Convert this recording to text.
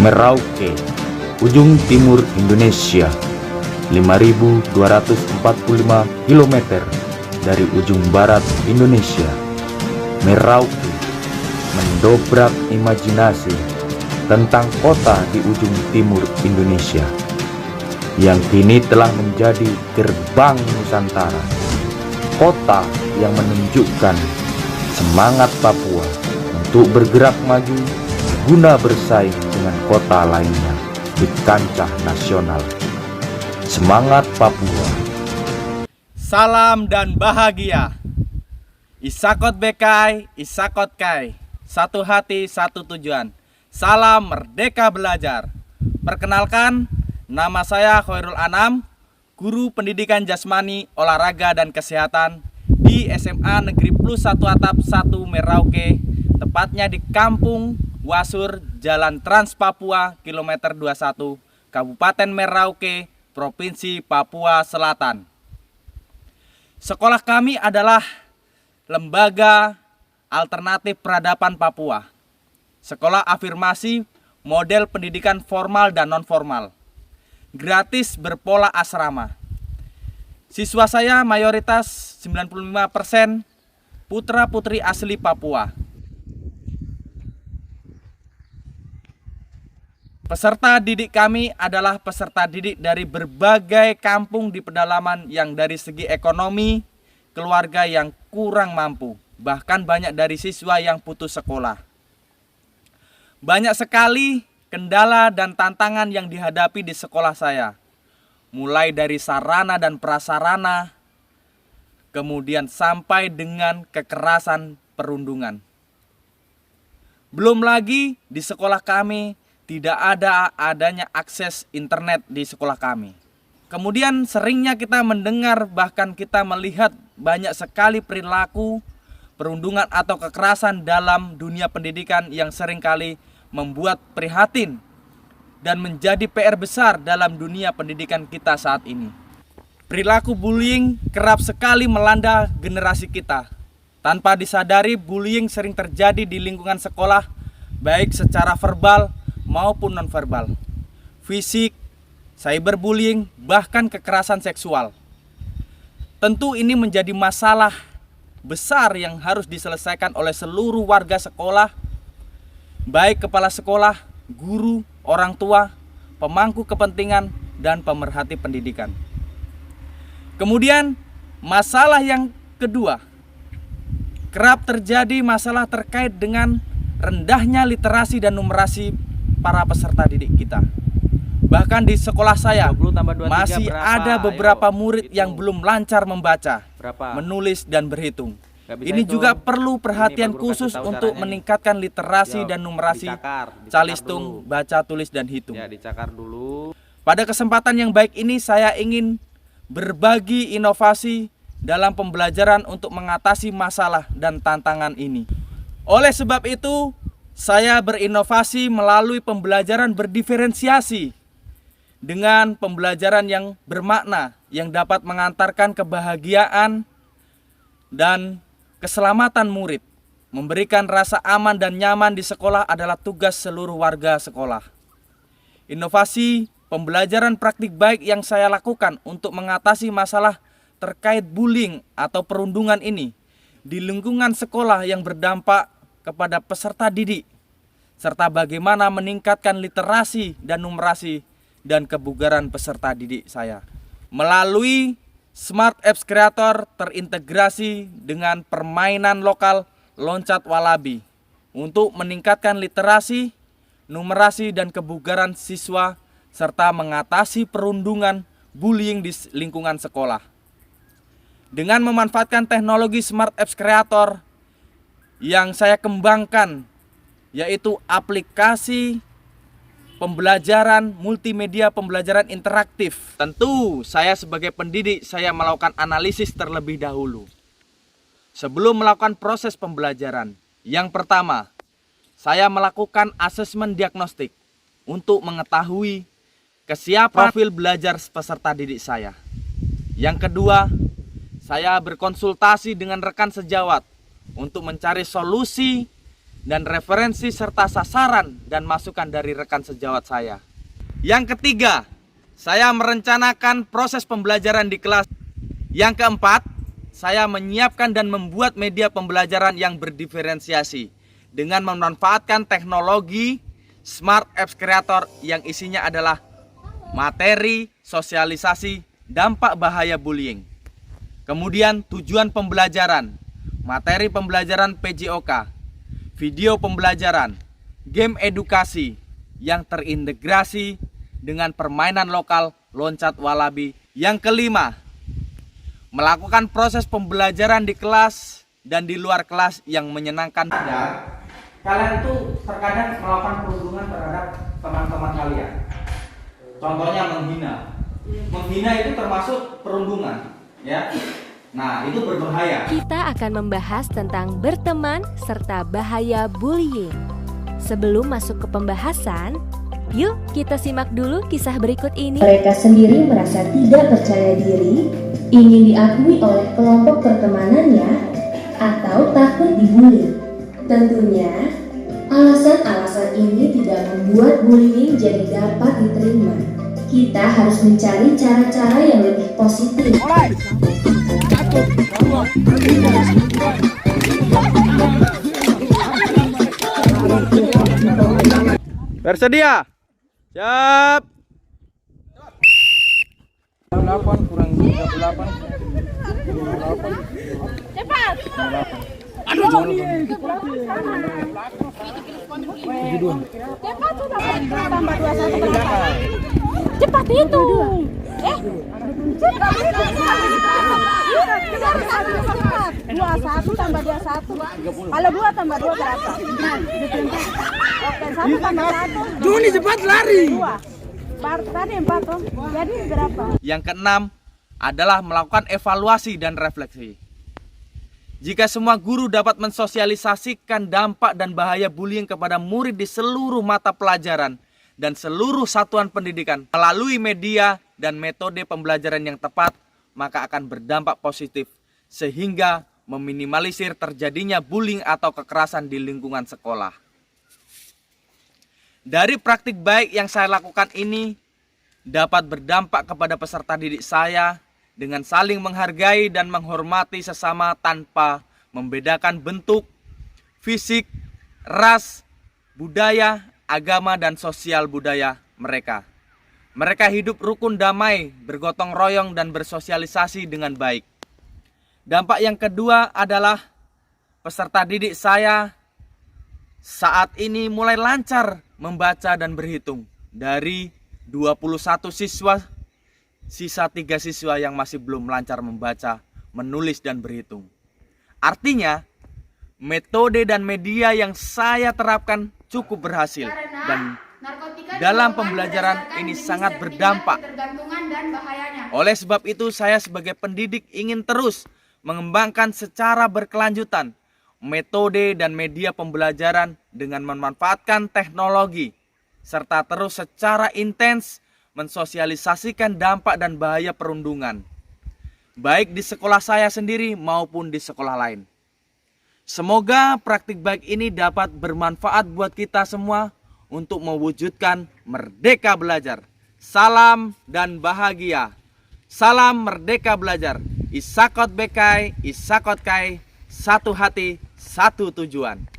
Merauke, ujung timur Indonesia, 5.245 km dari ujung barat Indonesia. Merauke mendobrak imajinasi tentang kota di ujung timur Indonesia yang kini telah menjadi gerbang Nusantara. Kota yang menunjukkan semangat Papua untuk bergerak maju guna bersaing dengan kota lainnya di kancah nasional. Semangat Papua. Salam dan bahagia. Isakot Bekai, Isakot Kai. Satu hati, satu tujuan. Salam Merdeka Belajar. Perkenalkan, nama saya Khairul Anam, guru pendidikan jasmani, olahraga dan kesehatan di SMA Negeri Plus 1 Atap 1 Merauke, tepatnya di Kampung Wasur, Jalan Trans Papua, kilometer 21, Kabupaten Merauke, Provinsi Papua Selatan. Sekolah kami adalah Lembaga Alternatif Peradaban Papua. Sekolah afirmasi model pendidikan formal dan non-formal. Gratis berpola asrama. Siswa saya mayoritas 95% putra-putri asli Papua. Peserta didik kami adalah peserta didik dari berbagai kampung di pedalaman yang dari segi ekonomi, keluarga yang kurang mampu. Bahkan banyak dari siswa yang putus sekolah. Banyak sekali kendala dan tantangan yang dihadapi di sekolah saya. Mulai dari sarana dan prasarana, kemudian sampai dengan kekerasan perundungan. Belum lagi di sekolah kami tidak adanya akses internet di sekolah kami. Kemudian seringnya kita mendengar, bahkan kita melihat banyak sekali perilaku perundungan atau kekerasan dalam dunia pendidikan yang seringkali membuat prihatin dan menjadi PR besar dalam dunia pendidikan kita saat ini. Perilaku bullying kerap sekali melanda generasi kita. Tanpa disadari, bullying sering terjadi di lingkungan sekolah, baik secara verbal maupun nonverbal, fisik, cyberbullying, bahkan kekerasan seksual. Tentu ini menjadi masalah besar yang harus diselesaikan oleh seluruh warga sekolah, baik kepala sekolah, guru, orang tua, pemangku kepentingan, dan pemerhati pendidikan. Kemudian masalah yang kedua, kerap terjadi masalah terkait dengan rendahnya literasi dan numerasi para peserta didik kita. Bahkan di sekolah saya masih ada beberapa murid yang belum lancar membaca, menulis, dan berhitung. Ini juga perlu perhatian khusus untuk meningkatkan literasi dan numerasi calistung, baca, tulis, dan hitung. Pada kesempatan yang baik ini saya ingin berbagi inovasi dalam pembelajaran untuk mengatasi masalah dan tantangan ini. Oleh sebab itu, saya berinovasi melalui pembelajaran berdiferensiasi dengan pembelajaran yang bermakna, yang dapat mengantarkan kebahagiaan dan keselamatan murid. Memberikan rasa aman dan nyaman di sekolah adalah tugas seluruh warga sekolah. Inovasi pembelajaran praktik baik yang saya lakukan untuk mengatasi masalah terkait bullying atau perundungan ini di lingkungan sekolah yang berdampak kepada peserta didik, serta bagaimana meningkatkan literasi dan numerasi dan kebugaran peserta didik saya. Melalui Smart Apps Creator terintegrasi dengan permainan lokal Loncat Walabi untuk meningkatkan literasi, numerasi, dan kebugaran siswa serta mengatasi perundungan bullying di lingkungan sekolah. Dengan memanfaatkan teknologi Smart Apps Creator yang saya kembangkan, yaitu aplikasi pembelajaran multimedia, pembelajaran interaktif. Tentu saya sebagai pendidik, saya melakukan analisis terlebih dahulu sebelum melakukan proses pembelajaran. Yang pertama, saya melakukan asesmen diagnostik untuk mengetahui kesiapan profil belajar peserta didik saya. Yang kedua, saya berkonsultasi dengan rekan sejawat untuk mencari solusi dan referensi serta sasaran dan masukan dari rekan sejawat saya. Yang ketiga, saya merencanakan proses pembelajaran di kelas. Yang keempat, saya menyiapkan dan membuat media pembelajaran yang berdiferensiasi dengan memanfaatkan teknologi Smart Apps Creator yang isinya adalah materi, sosialisasi, dampak bahaya bullying. Kemudian tujuan pembelajaran, materi pembelajaran PJOK, video pembelajaran, game edukasi yang terintegrasi dengan permainan lokal loncat walabi. Yang kelima, melakukan proses pembelajaran di kelas dan di luar kelas yang menyenangkan. Kalian tuh terkadang melakukan perundungan terhadap teman-teman kalian. Contohnya menghina. Menghina itu termasuk perundungan, ya. Nah, itu berbahaya. Kita akan membahas tentang berteman serta bahaya bullying. Sebelum masuk ke pembahasan, yuk kita simak dulu kisah berikut ini. Mereka sendiri merasa tidak percaya diri, ingin diakui oleh kelompok pertemanannya, atau takut dibully. Tentunya, alasan-alasan ini tidak membuat bullying jadi dapat diterima. Kita harus mencari cara-cara yang lebih positif. Bersedia? Siap. 8 kurang 38. Cepat. Aduh, Cepat sudah tambah 21 berapa? Cepat itu. Cepat itu. Cepat. 21 tambah 21. Kalau 2 tambah 2 berapa? Oke, 1 tambah 1. Juni cepat lari. 2. Tadi 4 Om. Jadi berapa? Yang keenam adalah melakukan evaluasi dan refleksi. Jika semua guru dapat mensosialisasikan dampak dan bahaya bullying kepada murid di seluruh mata pelajaran dan seluruh satuan pendidikan melalui media dan metode pembelajaran yang tepat, maka akan berdampak positif sehingga meminimalisir terjadinya bullying atau kekerasan di lingkungan sekolah. Dari praktik baik yang saya lakukan ini dapat berdampak kepada peserta didik saya dengan saling menghargai dan menghormati sesama tanpa membedakan bentuk, fisik, ras, budaya, agama, dan sosial budaya mereka. Mereka hidup rukun damai, bergotong royong, dan bersosialisasi dengan baik. Dampak yang kedua adalah peserta didik saya saat ini mulai lancar membaca dan berhitung. Dari 21 siswa, sisa 3 siswa yang masih belum lancar membaca, menulis, dan berhitung. Artinya, metode dan media yang saya terapkan cukup berhasil dan dalam pembelajaran ini sangat berdampak. Oleh sebab itu, saya sebagai pendidik ingin terus mengembangkan secara berkelanjutan metode dan media pembelajaran dengan memanfaatkan teknologi serta terus secara intens mensosialisasikan dampak dan bahaya perundungan, baik di sekolah saya sendiri maupun di sekolah lain. Semoga praktik baik ini dapat bermanfaat buat kita semua untuk mewujudkan merdeka belajar. Salam dan bahagia. Salam merdeka belajar. Isakot Bekai, Isakot Kai, satu hati, satu tujuan.